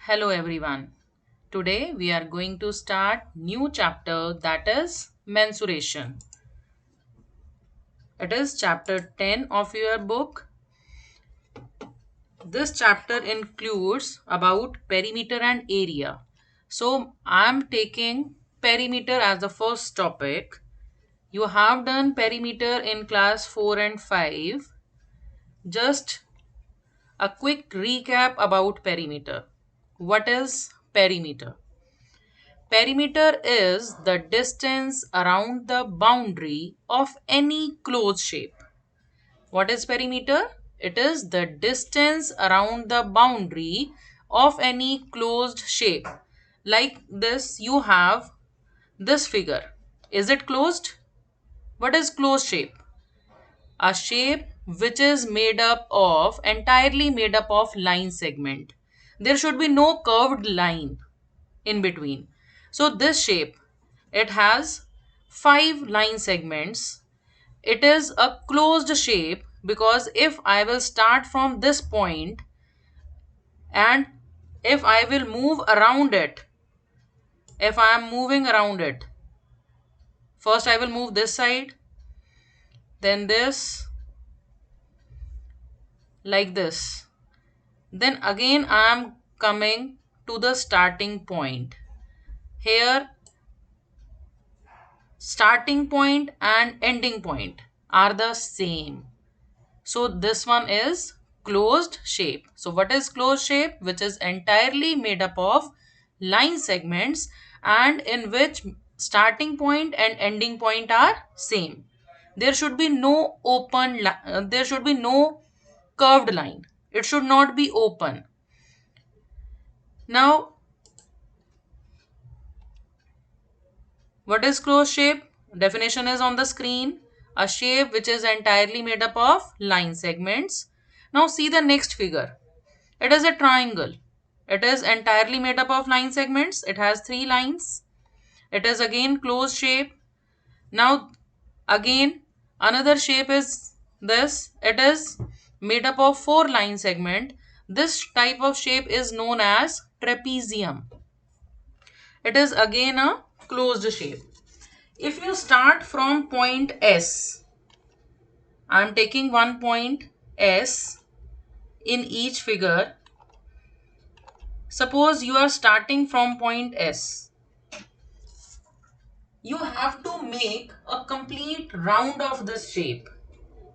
Hello everyone. Today we are going to start new chapter, that is mensuration. It is chapter 10 of your book. This chapter includes about perimeter and area. So I am taking perimeter as the first topic. You have done perimeter in class 4 and 5. Just a quick recap about perimeter. What is perimeter? Perimeter is the distance around the boundary of any closed shape. What is perimeter? It is the distance around the boundary of any closed shape. Like this, you have this figure. Is it closed? What is closed shape? A shape which is entirely made up of line segment. There should be no curved line in between. So this shape, it has 5 line segments. It is a closed shape because if I will start from this point and if I will move around it, if I am moving around it, first I will move this side, then this, like this. Then again I am coming to the starting point. Here starting point and ending point are the same. So this one is closed shape. So what is closed shape? Which is entirely made up of line segments and in which starting point and ending point are same. There should be no there should be no curved line. It should not be open. Now, what is closed shape? Definition is on the screen. A shape which is entirely made up of line segments. Now see the next figure. It is a triangle. It is entirely made up of line segments. It has 3 lines. It is again closed shape. Now again another shape is this. It is made up of 4 line segment. This type of shape is known as trapezium. It is again a closed shape. If you start from point S, I am taking one point S in each figure. Suppose you are starting from point S. You have to make a complete round of this shape.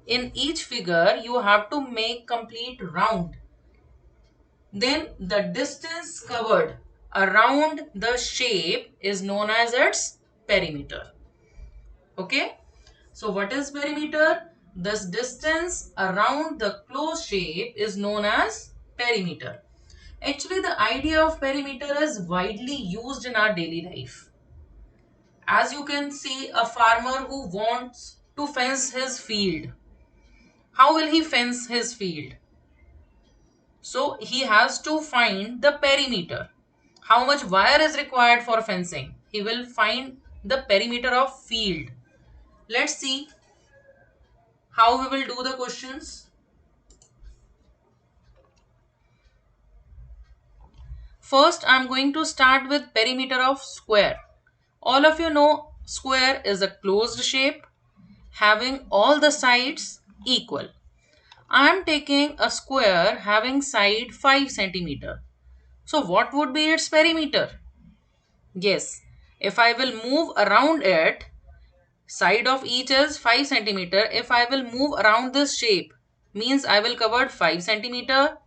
In each figure, you have to make complete round. Then the distance covered around the shape is known as its perimeter. Okay. So what is perimeter? This distance around the closed shape is known as perimeter. Actually, the idea of perimeter is widely used in our daily life. As you can see, a farmer who wants to fence his field. How will he fence his field? So he has to find the perimeter. How much wire is required for fencing? He will find the perimeter of field. Let's see how we will do the questions. First, I am going to start with perimeter of square. All of you know square is a closed shape having all the sides equal. I am taking a square having side 5 centimeter. So what would be its perimeter? Yes, if I will move around it, side of each is 5 centimeter. If I will move around this shape, means I will cover 5 centimeter,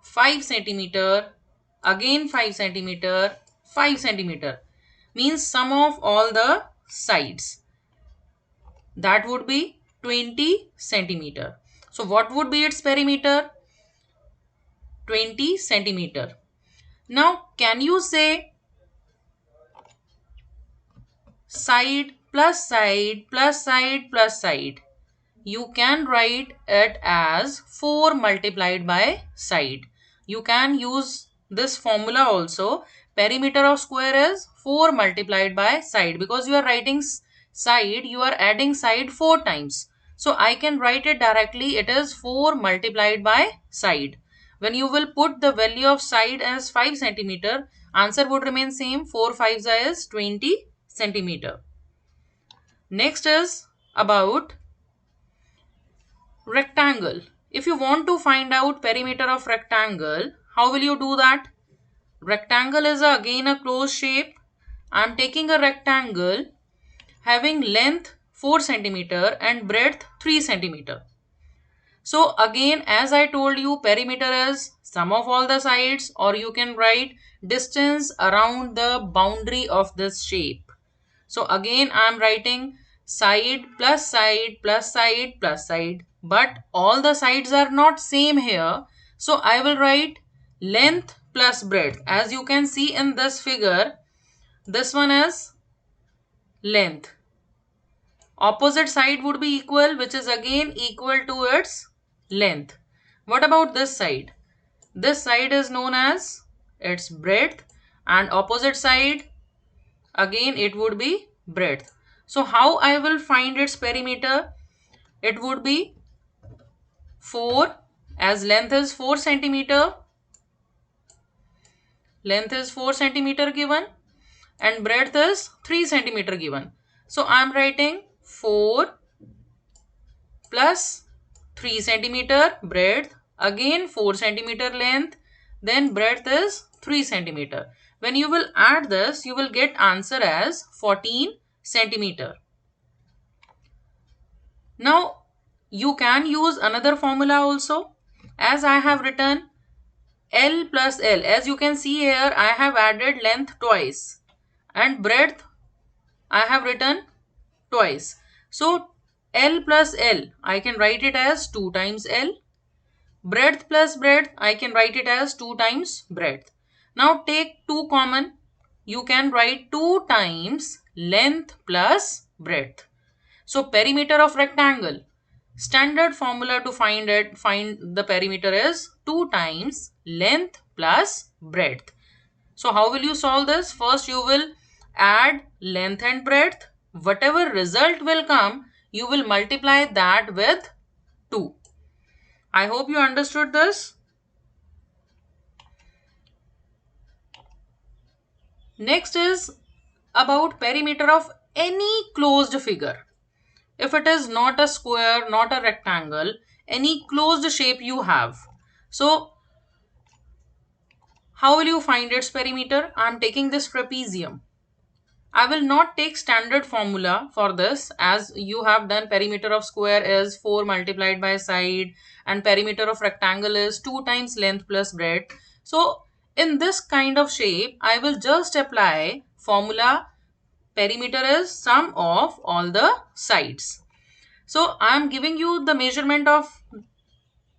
5 centimeter, again 5 centimeter, 5 centimeter. Means sum of all the sides. That would be 20 centimeter. So what would be its perimeter? 20 centimeter. Now can you say side plus side plus side plus side? You can write it as 4 multiplied by side. You can use this formula also. Perimeter of square is 4 multiplied by side, because you are writing side, you are adding side 4 times. So I can write it directly. It is 4 multiplied by side. When you will put the value of side as 5 centimeter, answer would remain same. 4 5s is 20 centimeter. Next is about rectangle. If you want to find out perimeter of rectangle, how will you do that? Rectangle is again a closed shape. I am taking a rectangle having length 4 centimeter and breadth 3 centimeter. So again, as I told you, perimeter is sum of all the sides, or you can write distance around the boundary of this shape. So again, I am writing side plus side plus side plus side, but all the sides are not same here. So I will write length plus breadth. As you can see in this figure, this one is length. Opposite side would be equal, which is again equal to its length. What about this side? This side is known as its breadth, and opposite side again it would be breadth. So how I will find its perimeter? It would be 4, as length is 4 centimeter. Length is 4 centimeter given and breadth is 3 centimeter given. So I am writing 4 plus 3 centimeter breadth, again 4 centimeter length, then breadth is 3 centimeter. When you will add this, you will get answer as 14 centimeter. Now you can use another formula also, as I have written L plus L. As you can see here, I have added length twice and breadth I have written twice. So L plus L, I can write it as 2 times L. Breadth plus breadth, I can write it as 2 times breadth. Now take 2 common. You can write 2 times length plus breadth. So perimeter of rectangle, standard formula to find the perimeter is 2 times length plus breadth. So how will you solve this? First you will add length and breadth. Whatever result will come, you will multiply that with 2. I hope you understood this. Next is about perimeter of any closed figure. If it is not a square, not a rectangle, any closed shape you have. So how will you find its perimeter? I am taking this trapezium. I will not take standard formula for this, as you have done perimeter of square is 4 multiplied by side and perimeter of rectangle is 2 times length plus breadth. So in this kind of shape, I will just apply formula perimeter is sum of all the sides. So I am giving you the measurement of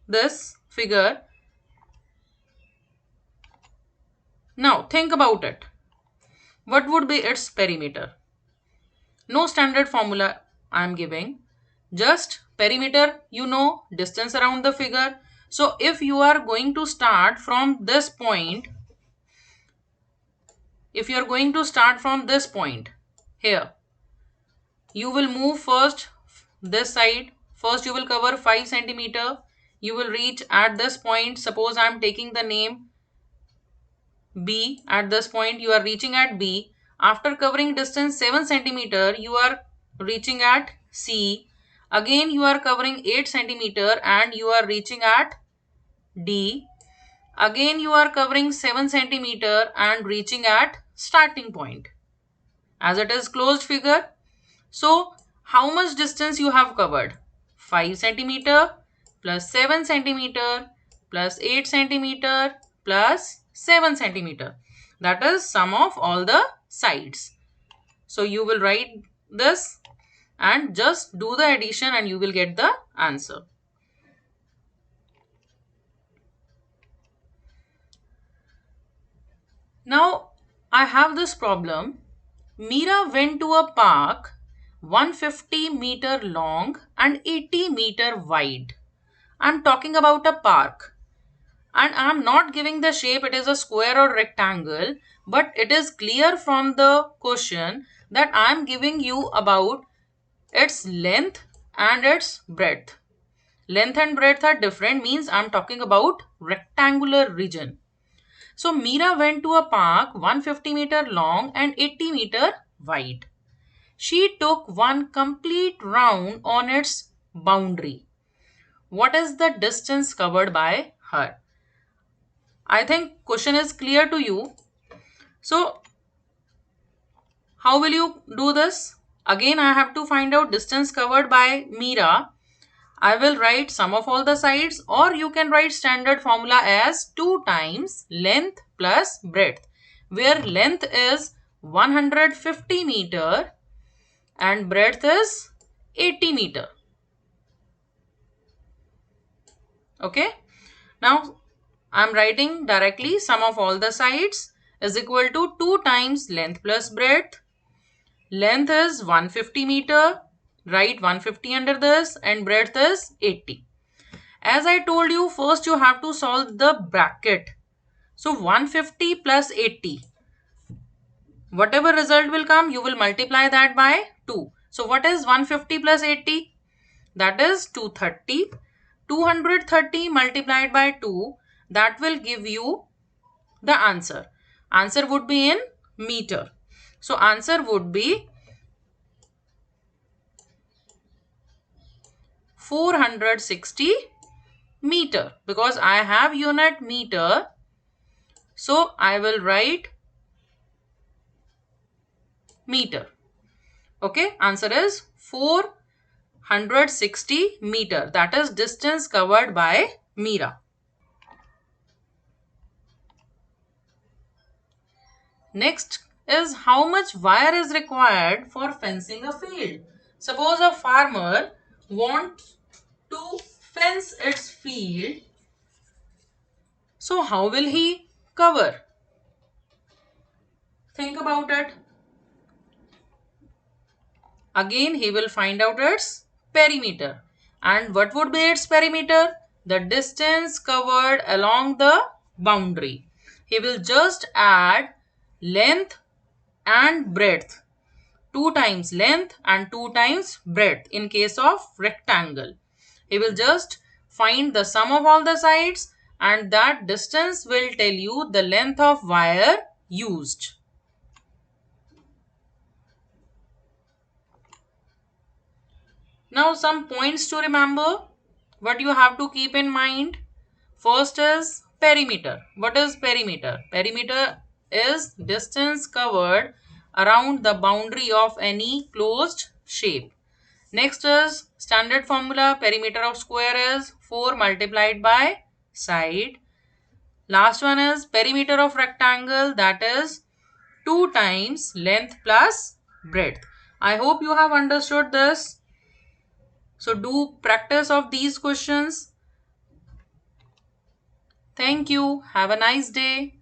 this figure. Now think about it. What would be its perimeter? No standard formula I am giving. Just perimeter, you know, distance around the figure. So if you are going to start from this point, here, you will move first this side. First you will cover 5 centimeter. You will reach at this point. Suppose I am taking the name B. At this point you are reaching at B. After covering distance 7 centimeter, you are reaching at C. Again you are covering 8 centimeter and you are reaching at D. Again you are covering 7 centimeter and reaching at starting point. As it is closed figure. So how much distance you have covered? 5 centimeter plus 7 centimeter plus 8 centimeter plus 7 centimeter. That is sum of all the sides. So you will write this and just do the addition and you will get the answer. Now I have this problem. Meera went to a park 150-meter long and 80-meter wide. I'm talking about a park. And I'm not giving the shape, it is a square or rectangle, but it is clear from the question that I'm giving you about its length and its breadth. Length and breadth are different, means I'm talking about rectangular region. So Meera went to a park 150-meter long and 80-meter wide. She took one complete round on its boundary. What is the distance covered by her? I think question is clear to you. So how will you do this? Again, I have to find out distance covered by Meera. I will write sum of all the sides, or you can write standard formula as 2 times length plus breadth, where length is 150 meter and breadth is 80 meter. Okay. Now I am writing directly sum of all the sides is equal to 2 times length plus breadth. Length is 150 meter. Write 150 under this, and breadth is 80. As I told you, first you have to solve the bracket. So 150 plus 80. Whatever result will come, you will multiply that by 2. So what is 150 plus 80? That is 230. 230 multiplied by 2. That will give you the answer. Answer would be in meter. So answer would be 460 meter, because I have unit meter. So I will write meter. Okay, answer is 460 meter. That is distance covered by Meera. Next is how much wire is required for fencing a field. Suppose a farmer wants to fence its field. So how will he cover? Think about it. Again, he will find out its perimeter. And what would be its perimeter? The distance covered along the boundary. He will just add length and breadth. 2 times length and 2 times breadth in case of rectangle. He will just find the sum of all the sides, and that distance will tell you the length of wire used. Now some points to remember. What you have to keep in mind. First is perimeter. What is perimeter? Perimeter is distance covered around the boundary of any closed shape. Next is standard formula. Perimeter of square is 4 multiplied by side. Last one is perimeter of rectangle, that is 2 times length plus breadth. I hope you have understood this. So do practice of these questions. Thank you. Have a nice day.